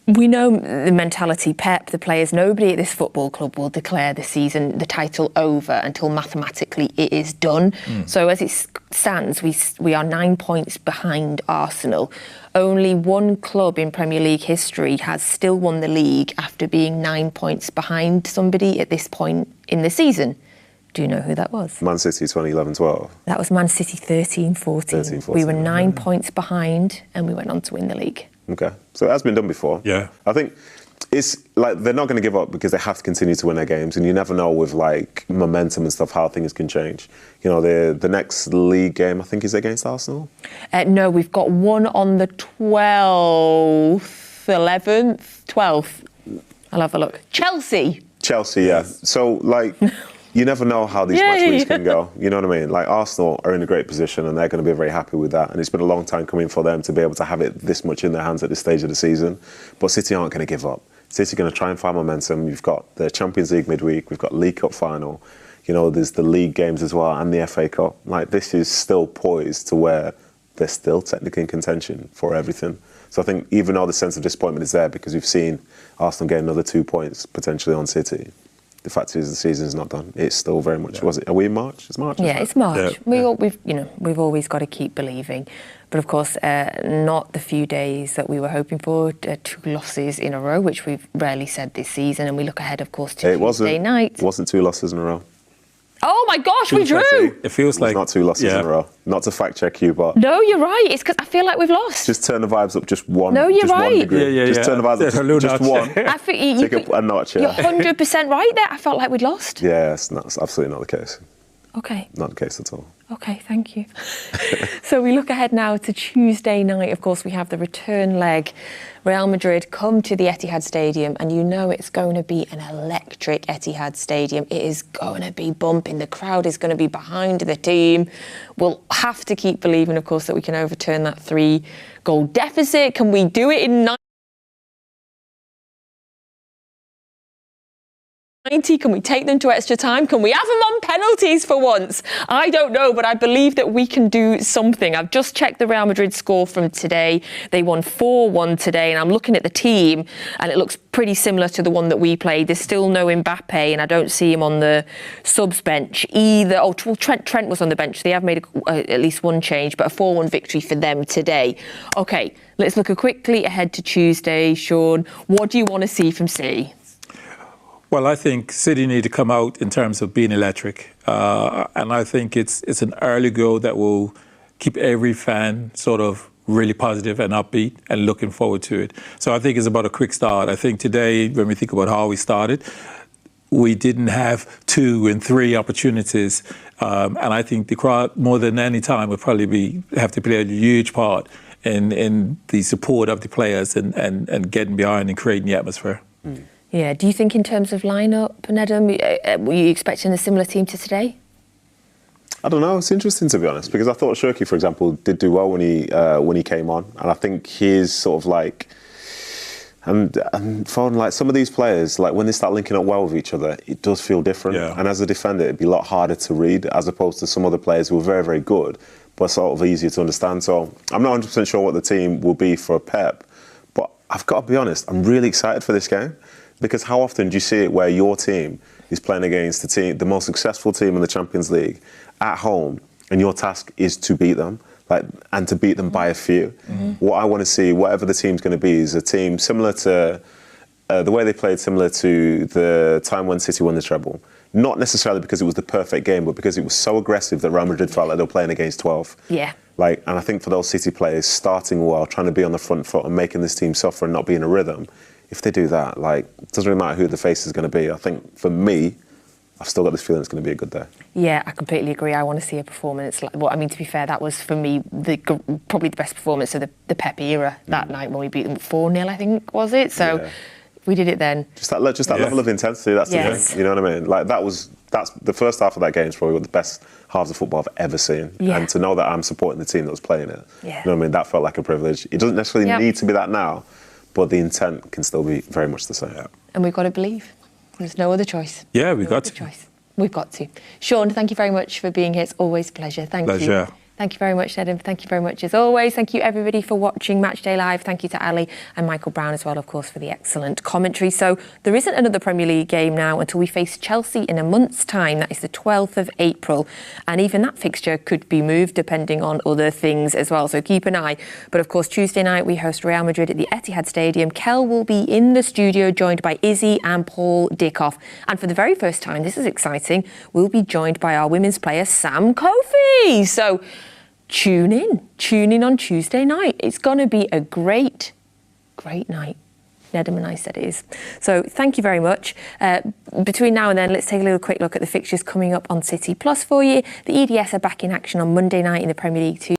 We know the mentality, Pep, the players, nobody at this football club will declare the title over until mathematically it is done. So as it stands, we are 9 points behind Arsenal. Only one club in Premier League history has still won the league after being 9 points behind somebody at this point in the season. Do you know who that was? Man City 2011-12. That was Man City 13-14. We were 9 points behind and we went on to win the league. Okay, so it has been done before. Yeah. I think it's like they're not going to give up because they have to continue to win their games, and you never know with like momentum and stuff how things can change. You know, the next league game I think is against Arsenal. No, we've got one on the 12th, 11th, 12th. I'll have a look. Chelsea, yeah. So like. You never know how these match weeks can go. You know what I mean? Like Arsenal are in a great position and they're going to be very happy with that. And it's been a long time coming for them to be able to have it this much in their hands at this stage of the season. But City aren't going to give up. City are going to try and find momentum. You've got the Champions League midweek. We've got League Cup final. You know, there's the league games as well and the FA Cup. Like this is still poised to where they're still technically in contention for everything. So I think even though the sense of disappointment is there because we've seen Arsenal get another 2 points potentially on City, the fact is the season's not done. It's still very much. Was it? Are we in March? It's March. Yeah, it's March. Yeah. We've always got to keep believing, but of course, not the few days that we were hoping for. 2 losses in a row, which we've rarely said this season, and we look ahead, of course, to Tuesday night. It wasn't 2 losses in a row. Oh my gosh, we drew! It feels like not 2 losses in a row. Not to fact check you, but no, you're right. It's because I feel like we've lost. Just turn the vibes up just one. No, you're right. 1 degree. Just turn the vibes up just one. I think take a notch. You're 100% right there. I felt like we'd lost. Yeah, it's absolutely not the case. Okay. Not the case at all. Okay, thank you. So we look ahead now to Tuesday night. Of course, we have the return leg. Real Madrid come to the Etihad Stadium, and you know it's going to be an electric Etihad Stadium. It is going to be bumping. The crowd is going to be behind the team. We'll have to keep believing, of course, that we can overturn that 3-goal deficit. Can we do it in 90? Can we take them to extra time? Can we have them on penalties for once? I don't know, but I believe that we can do something. I've just checked the Real Madrid score from today. They won 4-1 today, and I'm looking at the team, and it looks pretty similar to the one that we played. There's still no Mbappe, and I don't see him on the subs bench either. Oh, well, Trent was on the bench. They have made at least one change, but a 4-1 victory for them today. Okay, let's look quickly ahead to Tuesday. Sean, what do you want to see from City? Well, I think City need to come out in terms of being electric. And I think it's an early goal that will keep every fan sort of really positive and upbeat and looking forward to it. So I think it's about a quick start. I think today, when we think about how we started, we didn't have 2 and 3 opportunities. And I think the crowd, more than any time, will probably have to play a huge part in the support of the players and getting behind and creating the atmosphere. Yeah, do you think in terms of lineup, Nedum, were you expecting a similar team to today? I don't know. It's interesting, to be honest, because I thought Shirky, for example, did do well when he came on, and I think he's sort of like, and for like some of these players, like when they start linking up well with each other, it does feel different. Yeah. And as a defender, it'd be a lot harder to read as opposed to some other players who are very, very good, but sort of easier to understand. So I'm not 100% sure what the team will be for Pep, but I've got to be honest, I'm really excited for this game. Because how often do you see it where your team is playing against the most successful team in the Champions League at home, and your task is to beat them, and to beat them by a few? What I want to see, whatever the team's going to be, is a team similar to the way they played, similar to the time when City won the treble. Not necessarily because it was the perfect game, but because it was so aggressive that Real Madrid felt like they were playing against 12. Yeah. And I think for those City players, starting well, trying to be on the front foot and making this team suffer and not be in a rhythm, if they do that, it doesn't really matter who the face is going to be. I think for me, I've still got this feeling it's going to be a good day. Yeah, I completely agree. I want to see a performance. To be fair, that was for me probably the best performance of the Pep era that night when we beat them 4-0, I think, was it? So we did it then. Just that level of intensity. That's the thing. You know what I mean? That's the first half of that game is probably one of the best halves of football I've ever seen. Yeah. And to know that I'm supporting the team that was playing it, yeah. You know what I mean? That felt like a privilege. It doesn't necessarily need to be that now, but the intent can still be very much the same. Yeah. And we've got to believe. There's no other choice. Yeah, we've got to. We've got to. Sean, thank you very much for being here. It's always a pleasure. Thank you. Thank you very much, Ed, and thank you very much as always. Thank you, everybody, for watching Matchday Live. Thank you to Ali and Michael Brown as well, of course, for the excellent commentary. So there isn't another Premier League game now until we face Chelsea in a month's time. That is the 12th of April. And even that fixture could be moved depending on other things as well. So keep an eye. But of course, Tuesday night, we host Real Madrid at the Etihad Stadium. Kel will be in the studio, joined by Izzy and Paul Dickoff. And for the very first time, this is exciting, we'll be joined by our women's player, Sam Kofi. So tune in on Tuesday night. It's going to be a great night. Nedum and I said it is. So thank you very much. Between now and then, let's take a little quick look at the fixtures coming up on City Plus for you. The EDS are back in action on Monday night in the Premier League 2.